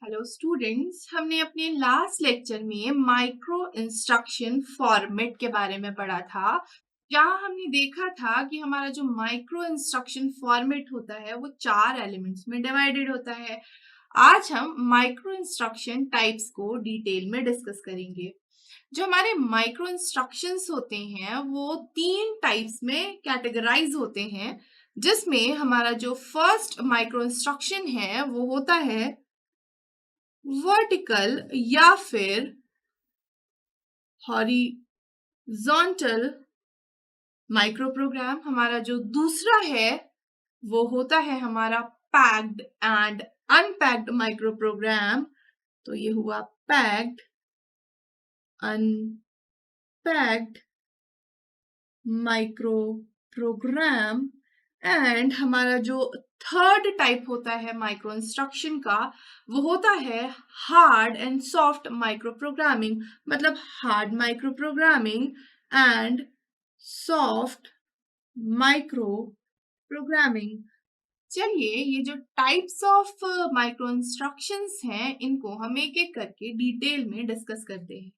Hello students, हमने अपने last lecture में माइक्रो इंस्ट्रक्शन फॉर्मेट के बारे में पढ़ा था। जहाँ हमने देखा था कि हमारा जो माइक्रो इंस्ट्रक्शन फॉर्मेट होता है वो 4 एलिमेंट्स में डिवाइडेड होता है। आज हम माइक्रो इंस्ट्रक्शन टाइप्स को डिटेल में डिस्कस करेंगे। जो हमारे माइक्रो इंस्ट्रक्शंस होते हैं वो 3 टाइप्स में कैटेगराइज होते हैं, जिसमें हमारा जो फर्स्ट माइक्रो इंस्ट्रक्शन है वो होता है वर्टिकल या फिर हॉरिजॉन्टल माइक्रो प्रोग्राम। हमारा जो दूसरा है वो होता है हमारा packed and unpacked micro program. तो ये हुआ packed, unpacked micro program. And हमारा जो थर्ड टाइप होता है माइक्रो इंस्ट्रक्शन का वो होता है hard and soft micro programming, मतलब hard micro programming and soft micro programming. चलिए, ये जो टाइप्स ऑफ माइक्रो इंस्ट्रक्शंस हैं इनको हम एक एक करके डिटेल में डिस्कस करते हैं।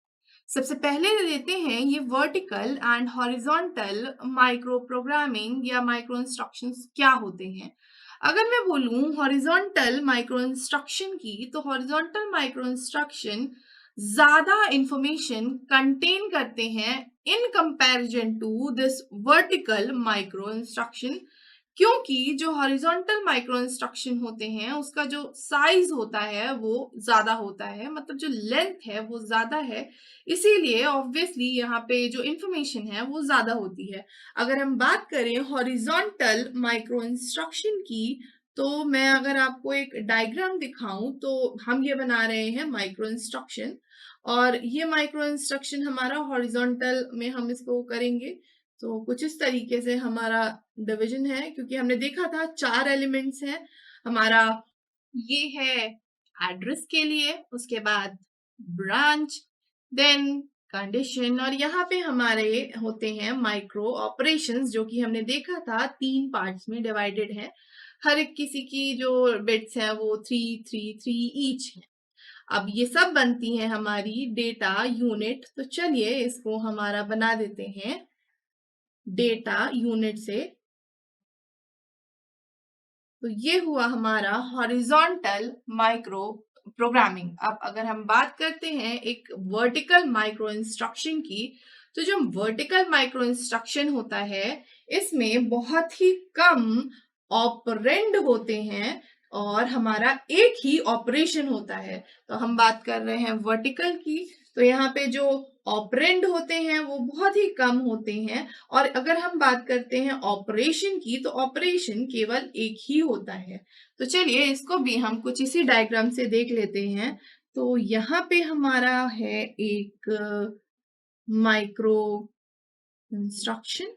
सबसे पहले लेते हैं ये vertical and horizontal micro programming या माइक्रो इंस्ट्रक्शंस क्या होते हैं। अगर मैं बोलूं हॉरिजॉन्टल माइक्रो इंस्ट्रक्शन की, तो हॉरिजॉन्टल माइक्रो इंस्ट्रक्शन ज्यादा इंफॉर्मेशन कंटेन करते हैं in comparison to this vertical micro instruction, क्योंकि जो हॉरिजॉन्टल माइक्रो इंस्ट्रक्शन होते हैं उसका जो साइज होता है वो ज्यादा होता है, मतलब जो लेंथ है वो ज्यादा है। इसीलिए ऑब्वियसली यहाँ पे जो इंफॉर्मेशन है वो ज्यादा होती है। अगर हम बात करें हॉरिजॉन्टल माइक्रो इंस्ट्रक्शन की, तो मैं अगर आपको एक डायग्राम दिखाऊं तो हम ये बना रहे हैं माइक्रो इंस्ट्रक्शन, और ये माइक्रो इंस्ट्रक्शन हमारा हॉरिजॉन्टल में हम इसको करेंगे। तो कुछ इस तरीके से हमारा डिवीजन है, क्योंकि हमने देखा था 4 एलिमेंट्स हैं हमारा। ये है एड्रेस के लिए, उसके बाद ब्रांच, देन कंडीशन, और यहाँ पे हमारे होते हैं माइक्रो ऑपरेशंस, जो कि हमने देखा था 3 पार्ट्स में डिवाइडेड है। हर एक किसी की जो बिट्स हैं वो 3 3 3 ईच है। अब ये सब बनती है हमारी डेटा यूनिट। तो चलिए इसको हमारा बना देते हैं डेटा यूनिट से। तो ये हुआ हमारा हॉरिजॉन्टल माइक्रो प्रोग्रामिंग। अब अगर हम बात करते हैं एक वर्टिकल माइक्रो इंस्ट्रक्शन की, तो जो वर्टिकल माइक्रो इंस्ट्रक्शन होता है इसमें बहुत ही कम ऑपरेंड होते हैं और हमारा एक ही ऑपरेशन होता है। तो हम बात कर रहे हैं वर्टिकल की, तो यहाँ पे जो ऑपरेंड होते हैं वो बहुत ही कम होते हैं। और अगर हम बात करते हैं ऑपरेशन की, तो ऑपरेशन केवल एक ही होता है। तो चलिए इसको भी हम कुछ इसी डायग्राम से देख लेते हैं। तो यहाँ पे हमारा है एक माइक्रो इंस्ट्रक्शन।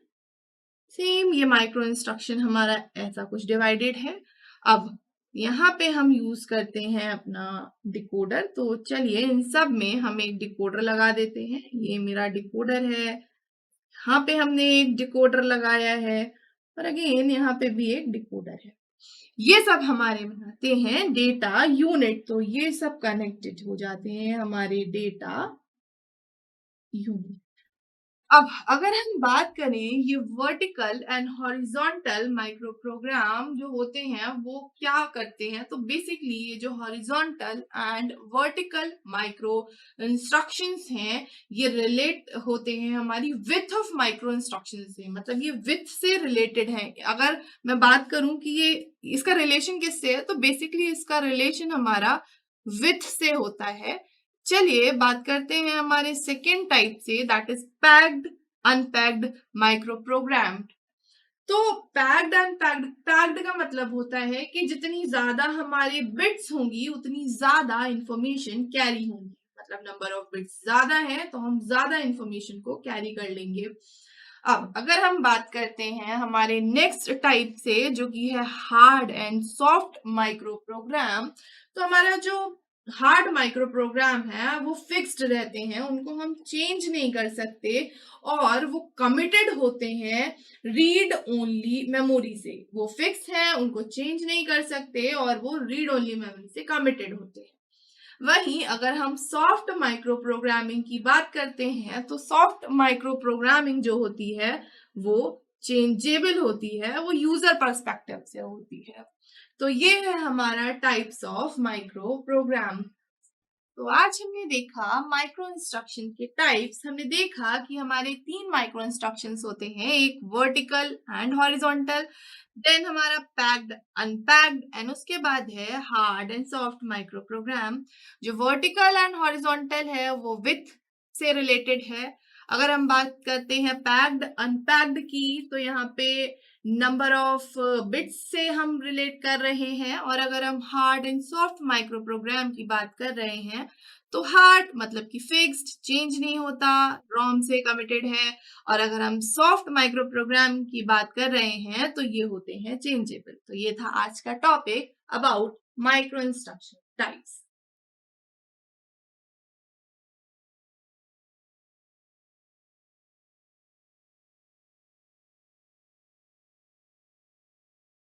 सेम ये माइक्रो इंस्ट्रक्शन हमारा ऐसा कुछ डिवाइडेड है। अब यहाँ पे हम यूज करते हैं अपना डिकोडर। तो चलिए इन सब में हम एक डिकोडर लगा देते हैं। ये मेरा डिकोडर है, यहाँ पे हमने एक डिकोडर लगाया है, और अगेन यहाँ पे भी एक डिकोडर है। ये सब हमारे बनाते हैं डेटा यूनिट। तो ये सब कनेक्टेड हो जाते हैं हमारे डेटा यूनिट। अब अगर हम बात करें ये vertical and horizontal micro program जो होते हैं वो क्या करते हैं, तो बेसिकली ये जो horizontal and vertical micro instructions हैं ये रिलेट होते हैं हमारी विथ ऑफ माइक्रो इंस्ट्रक्शन से, मतलब ये विथ से रिलेटेड है। अगर मैं बात करूं कि ये इसका रिलेशन किससे है, तो बेसिकली इसका रिलेशन हमारा विथ से होता है। चलिए बात करते हैं हमारे सेकेंड टाइप से, that is packed unpacked micro program. तो पैक्ड अनपैक्ड, पैक्ड का मतलब होता है कि जितनी ज्यादा हमारे बिट्स होंगी उतनी ज्यादा इंफॉर्मेशन कैरी होंगी, मतलब नंबर ऑफ बिट्स ज्यादा है तो हम ज्यादा इंफॉर्मेशन को कैरी कर लेंगे। अब अगर हम बात करते हैं हमारे नेक्स्ट टाइप से जो कि है hard and soft micro program, तो हमारा जो हार्ड माइक्रो प्रोग्राम है वो फिक्स्ड रहते हैं, उनको हम चेंज नहीं कर सकते, और वो कमिटेड होते हैं रीड ओनली मेमोरी से। वो फिक्स है, उनको चेंज नहीं कर सकते और वो रीड ओनली मेमोरी से कमिटेड होते हैं। वहीं अगर हम सॉफ्ट माइक्रो प्रोग्रामिंग की बात करते हैं तो सॉफ्ट माइक्रो प्रोग्रामिंग जो होती है वो चेंजेबल होती है, वो यूजर पर्सपेक्टिव से होती है। तो ये है हमारा टाइप्स ऑफ माइक्रो प्रोग्राम। तो आज हमने देखा माइक्रो इंस्ट्रक्शन के टाइप्स। हमने देखा कि हमारे 3 माइक्रो इंस्ट्रक्शंस होते हैं, एक वर्टिकल एंड हॉरिजॉन्टल, देन हमारा पैक्ड, अनपैक्ड एंड उसके बाद है hard and soft micro program. जो वर्टिकल एंड हॉरिजॉन्टल है वो विथ से रिलेटेड है। अगर हम बात करते हैं पैक्ड अनपैक्ड की तो यहाँ पे नंबर ऑफ बिट्स से हम रिलेट कर रहे हैं। और अगर हम hard and soft micro program की बात कर रहे हैं तो हार्ड मतलब कि फिक्स्ड, चेंज नहीं होता, रॉम से कमिटेड है। और अगर हम सॉफ्ट माइक्रो प्रोग्राम की बात कर रहे हैं तो ये होते हैं चेंजेबल। तो ये था आज का topic about micro instruction types.